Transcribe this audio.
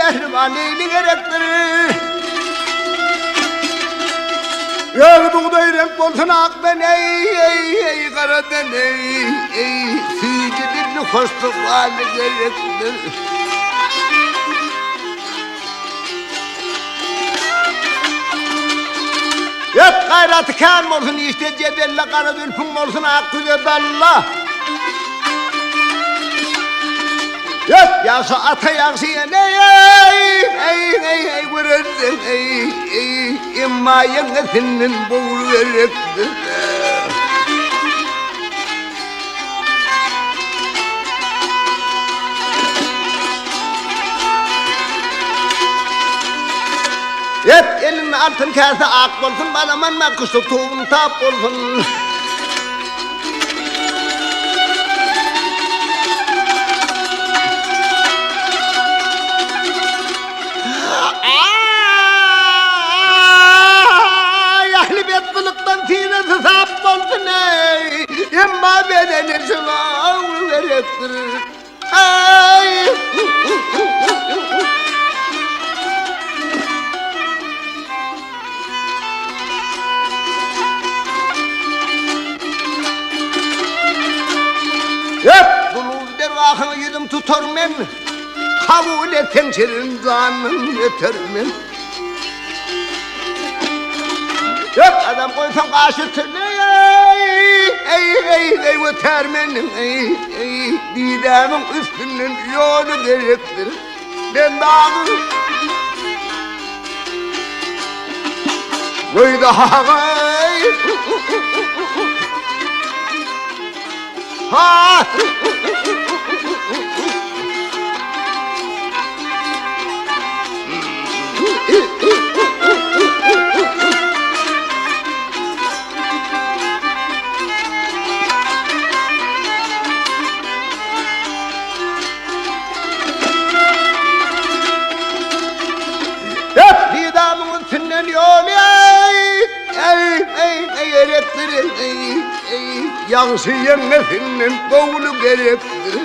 pehlivan eyli gerektir. Ey buğday renk olsun akben ey karaden ey Süydü hoşluk hali gerektir. Hep gayratı kâm olsun işte cebelle kara dülpün olsun akgüze dalla. Hep yağsa ata yağsa ey vururdun ey imma yengesinin boğulu verektir. Hep elin altın kase ak olsun, bana manma kuşluk tuğun tap olsun. Ahli betlılıktan sinesi sap olsun ey, imma bedeni sınav verektir. Hep bunu dergahını yedim tutar men, kabul eten çerin zanım yeter men. Hep adam koysan karşıtır ey yeter men ey didamın üstünün yolu gerektir. Ben dağım koydu ağay ha hep didamın üstünden yol ey gerektir ey yağsı yengesinin boğulu gerektir.